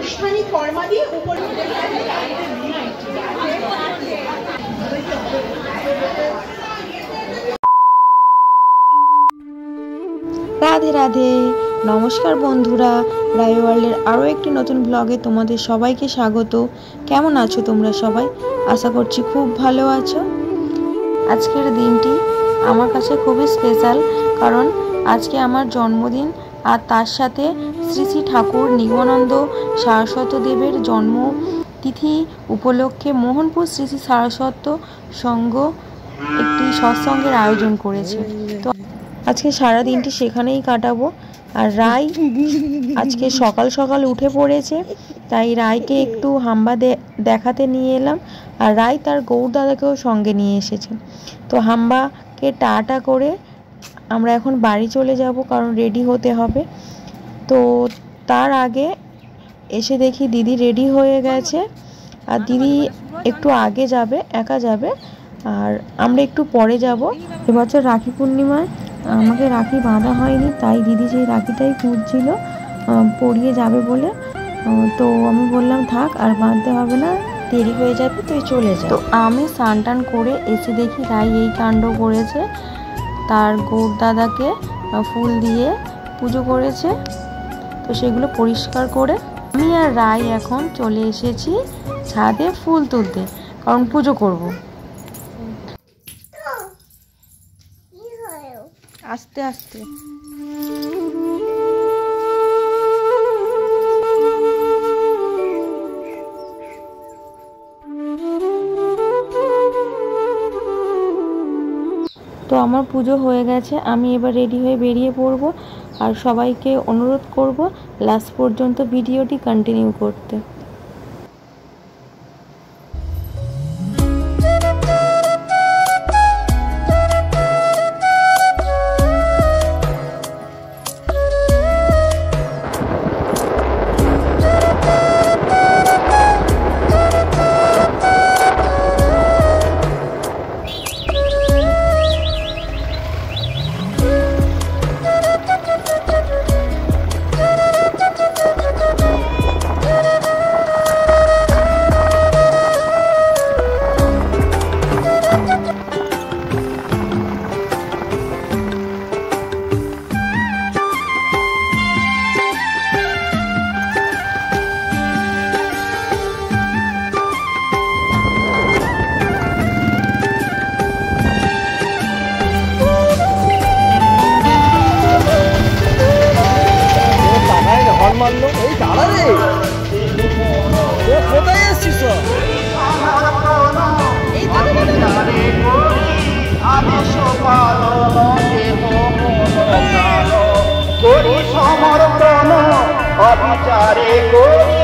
আনুষ্ঠানিক কর্মাদি উপর। রাধে রাধে, নমস্কার বন্ধুরা, রায় ওয়ার্ল্ডের আরও একটি নতুন ব্লগে তোমাদের সবাইকে স্বাগত। কেমন আছো তোমরা সবাই? আশা করছি খুব ভালো আছো। আজকের দিনটি আমার কাছে খুবই স্পেশাল, কারণ আজকে আমার জন্মদিন, আর তার সাথে শ্রী শ্রী ঠাকুর নিগমানন্দ সারস্বত দেবের জন্মতিথি উপলক্ষে মোহনপুর শ্রী শ্রী সারস্বত সংঘ একটি সৎসঙ্গের আয়োজন করেছে। তো আজকে সারা দিনটি সেখানেই কাটাবো। আর রায় আজকে সকাল সকাল উঠে পড়েছে, তাই রায়কে একটু হাম্বা দেখাতে নিয়ে এলাম। আর রায় তার গৌর দাদাকেও সঙ্গে নিয়ে এসেছে। তো হাম্বাকে টাটা করে আমরা এখন বাড়ি চলে যাব, কারণ রেডি হতে হবে। তো তার আগে এসে দেখি দিদি রেডি হয়ে গেছে, আর দিদি একটু আগে যাবে, একা যাবে, আর আমরা একটু পরে যাব। এবছর রাখি পূর্ণিমায় আমাকে রাখি বাঁধা হয়নি, তাই দিদি সেই রাখিটাই খুঁজছিল পরিয়ে যাবে বলে। তো আমি বললাম থাক, আর বাঁধতে হবে না, দেরি হয়ে যাবে, তুই চলে যা। তো আমি স্নান টান করে এসে দেখি রাই এই কাণ্ড করেছে, তার গৌর দাদাকে ফুল দিয়ে পুজো করেছে। তো সেগুলো পরিষ্কার করে আমি আর রাই এখন চলে এসেছি ছাদে ফুল তুলতে, কারণ পুজো করব। আস্তে আস্তে তো আমার পুজো হয়ে গেছে, আমি এবার রেডি হয়ে বেরিয়ে পড়ব। আর সবাইকে অনুরোধ করব লাস্ট পর্যন্ত ভিডিওটি কন্টিনিউ করতে। অবিচারে করি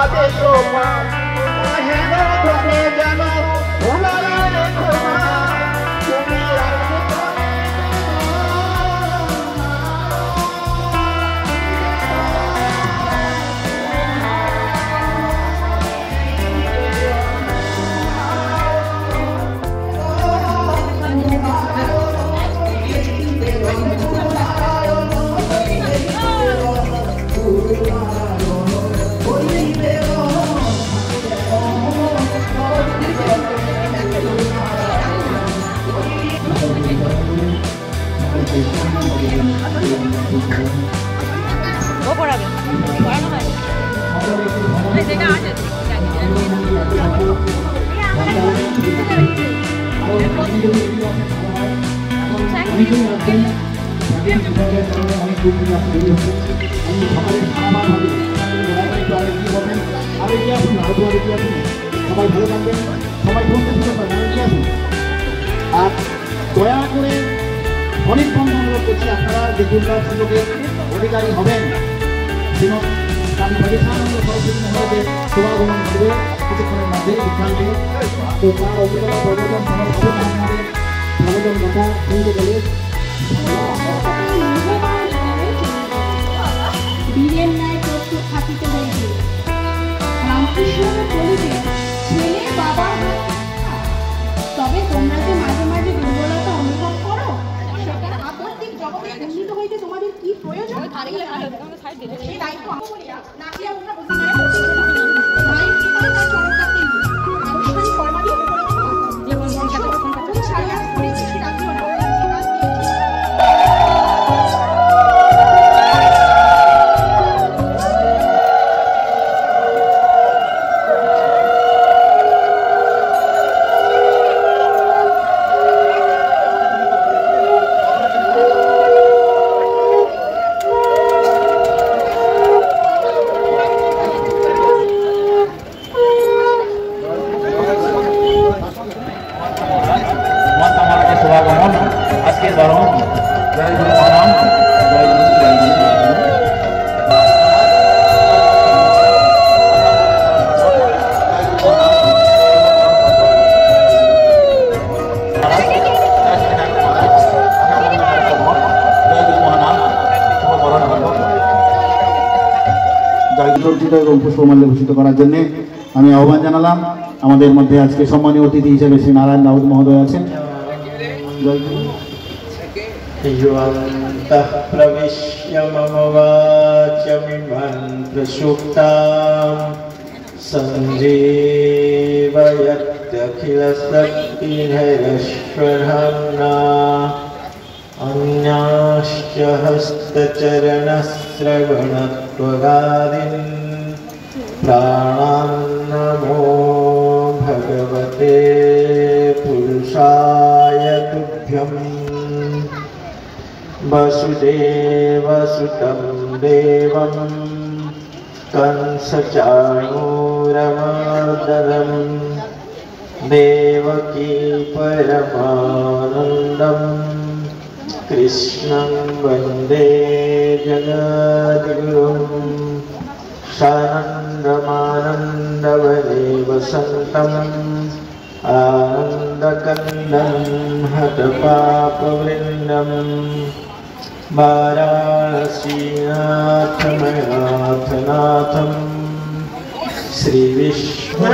আদেশ জানো সবাই ভালো থাকবেন, সবাই আর দয়া করে অনেক বন্ধু অনুরোধ করছি, আপনারা যে দুর্গা সুযোগের অধিকারী হবেন, শুভাগমন করবে কিছুক্ষণের মধ্যে এখানে। তো তার অভিজ্ঞতা প্রবর্তন আমাদের স্বাগতম কথা শুনতে গেলে বীরের ন্যায় প্রস্তুত থাকিতে হইবে। রামকৃষ্ণ বলিবে ছেলে বাবা, তবে তোমরা যে মাঝে মাঝে দুর্বলতা অনুভব করো, সেটা আধ্যাত্মিক জগতে উন্নীত হইতে তোমাদের কি প্রয়োজন, সেই দায়িত্ব নাকি আমরা বুঝি সম্মানিত এবং পুষ্পমাল্যে ভূষিত করার জন্য আমি আহ্বান জানালাম। আমাদের মধ্যে আজকে সম্মানীয় অতিথি হিসেবে শ্রী নারায়ণ রাউত মহোদয় আছেন। प्रविश्य मम वाचमिमं प्रसुप्तां सञ्जीवयत्यखिलशक्तिधरश्वधाम्ना अन्याश्च हस्तचरणश्रवणत्वगादीन् प्राणान्नमो भगवते पुरुषाय तुभ्यम्। वसुदेवसुतं देवं कंसचाणूरमर्दनं देवकी परमानन्दं कृष्णं वन्दे जगद्गुरुं सानन्दमानन्दवने वसन्तम् आनन्दकन्दं हतपापवृन्दम् वाराणसीनाथमनाथनाथं श्रीविष्णु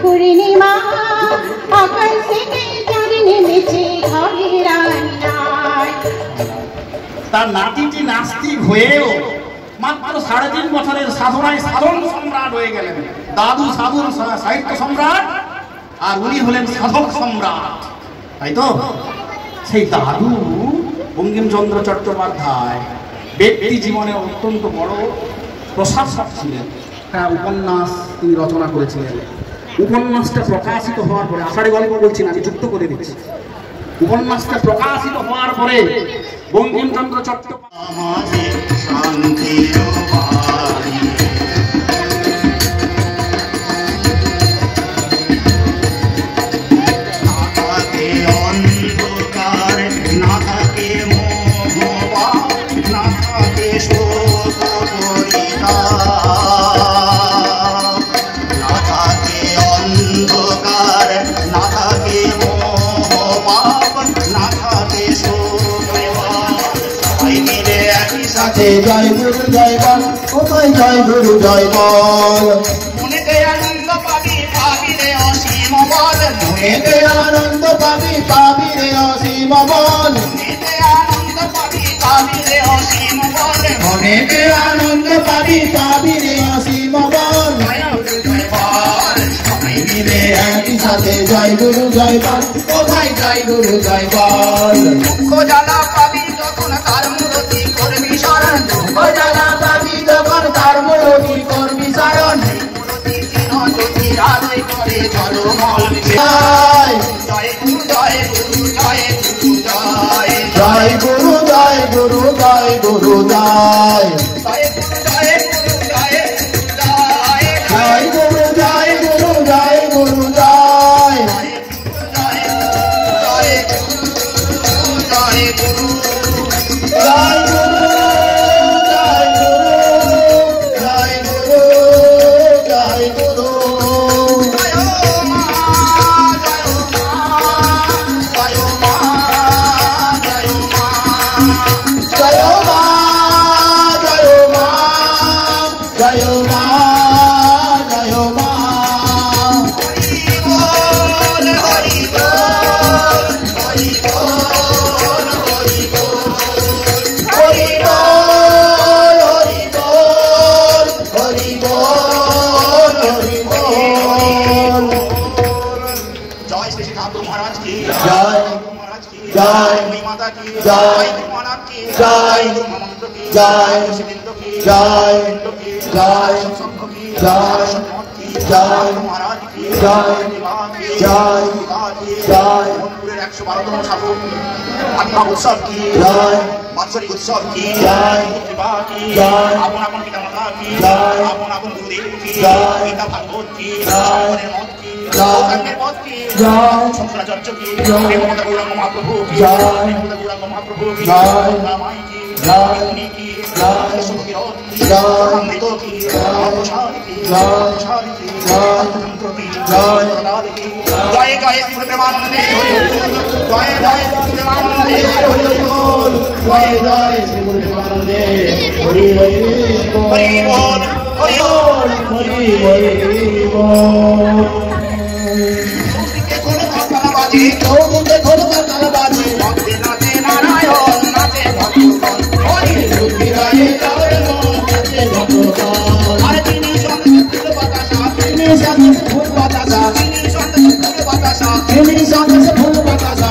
पूर्णिमा आकाश থেকে চাঁদনি নেচে ঘরের আঙিনায়। তার নাতিটি নাস্তিক হয়েও মাত্র 3.5 বছরের সাধনায় সাধন সম্রাট হয়ে গেলেন। দাদু সাধুর সাহিত্য সম্রাট আর উনি হলেন সাধক সম্রাট, তাই তো? সেই দাদু বঙ্কিমচন্দ্র চট্টোপাধ্যায় ব্যক্তি জীবনে অত্যন্ত বড় প্রশাসক ছিলেন। একটা উপন্যাস তিনি রচনা করেছিলেন। উপন্যাসটা প্রকাশিত হওয়ার পরে, আষাঢ়ে গল্প বলছি না, আমি যুক্ত করে দিচ্ছি। উপন্যাসটা প্রকাশিত হওয়ার পরে বঙ্কিমচন্দ্র চট্টোপাধ্যায় জয় গুরু জয় বল, কোথায় জয় গুরু জয় বল। মনেতে আনন্দ পাবি পাবি রে অসীম বল, মনেতে আনন্দ পাবি পাবি রে অসীম বল, মনেতে আনন্দ পাবি পাবি রে অসীম বল, মনেতে আনন্দ পাবি পাবি রে অসীম বল। সবাই মিলে একই সাথে জয় গুরু জয় বল, কোথায় জয় গুরু জয় বল। দুঃখ জ্বালা পাবি যখন তার মূরতি করবি শরণ, দুঃখ জ্বালা পাবি যখন তার মূরতি করবি শরণ, আলোয় করে জলমল জয় জয় গুরু জয় গুরু জয় গুরু জয় জয় গুরু জয় গুরু জয় গুরু জয় জয় গুরু জয় গুরু জয় গুরু জয় জয় গুরু জয় গুরু জয় গুরু জয় জয় গুরু জয় গুরু জয় গুরু জয় শ্রী ঠাকুর মহারাজ কি জয় মহারাজ কি জয় মাতা কি জয় মহারাজ কি জয় মন্ত্র কি জয় শিবেন্দ্র কি জয় জয় শঙ্খ কি জয় জয় মহারাজ কি জয় জয় জয় মনপুরের 112তম ঠাকুর আত্মা উৎসব কি জয় বাৎসরিক উৎসব কি জয় কৃপা কি জয় আপন আপন পিতা মাতা কি জয় আপন আপন গুরুদেব কি জয় পিতা ভাগবত কি জয় মনের মত কি জয় লোকাঙ্গের মত কি জয় শঙ্করাচার্য কি জয় প্রেমানন্দ গৌরাঙ্গ মহাপ্রভু কি জয় প্রেমানন্দ গৌরাঙ্গ মহাপ্রভু কি জয় রামাই কি জয় মুনি কি জয় সুখীরথ কি জয় অমৃত কি জয় অপসারী কি জয় অপসারী কি জয় তন্ত্র কি জয় প্রহ্লাদ কি জয় জয় শ্রী প্রেমানন্দে জয় জয় শ্রী প্রেমানন্দে জয় জয় শ্রী গুরু প্রেমানন্দে হরি হরি হরি বল হরি বল হরি হরি বল কোন কালা বাজে চৌদিকে খোল কালা বাজে ভক্তি নাচে নারায়ণ নাচে ভগবান হরি বিরায়ে কারে মন কাছে ভগবান আর তিনি সন্দেশ ফুল বাতাসা তিনি সাথে ফুল বাতাসা তিনি সন্দেশ ফুল বাতাসা তিনি সাথে ফুল বাতাসা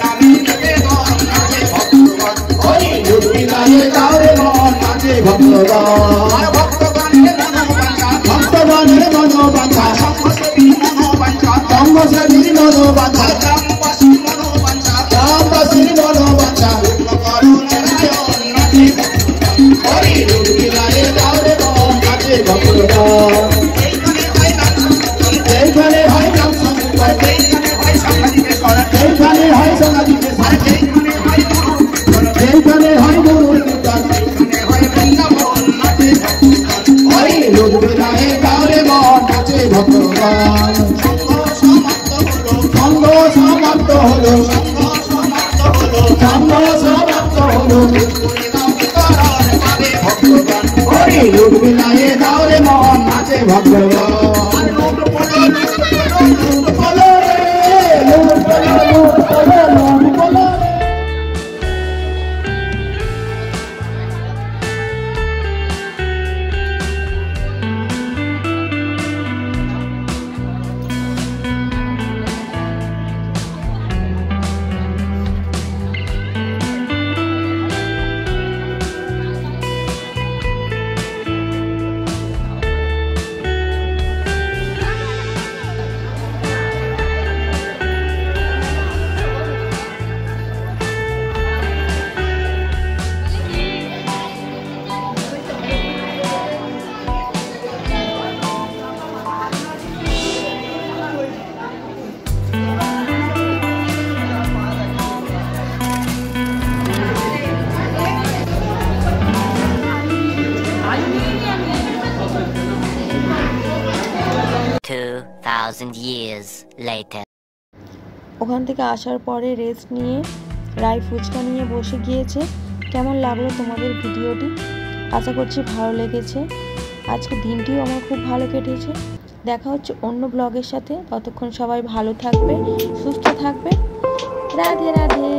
নামে নিবেদন নাচে ভগবান হরি বিরায়ে কারে মন কাছে ভগবান আর ভক্তগণের মনোবাঞ্ছা ভক্তগণের মনোবাঞ্ছা সর্বসেবী মনোবাঞ্ছা সর্বসেবীর মনোবাঞ্ছা গ্রামবাসীর মনোবাঞ্ছা গ্রামবাসীর মনোবাঞ্ছা করুণ নারায়ণ নাচে হরি বিরায়ে কারে মন কাছে ভগবান এইখানে হয় নাম সংকীর্তন এইখানে হয় নাম সংকীর্তন এইখানে হয় সাংঘাতিকের স্মরণ এইখানে হয় সঙ্গীতের আর স্মরণ এইখানে হয় গুরু এইখানে হয় গুরুর কীর্তন এইখানে হয় বৃন্দাবন নাচে হরি বিরায়ে কারে মন কাছে ভগবান সঙ্গ সমাপ্ত হলো সঙ্গ সমাপ্ত হলো করে দাও বিতরণ পাবে ভগবান হরি বিরায়ে কারে মন কাছে ভগবান লোক বলো রে লোক বলো রে 2,000 years later. ওখান থেকে আসার পরে রেস্ট নিয়ে রায় ফুচকা নিয়ে বসে গিয়েছে। কেমন লাগলো তোমাদের ভিডিওটি? আশা করছি ভালো লেগেছে। আজকে দিনটিও আমার খুব ভালো কেটেছে। দেখা হচ্ছে অন্য ব্লগের সাথে। ততক্ষণ সবাই ভালো থাকবে, সুস্থ থাকবে। রাধে রাধে।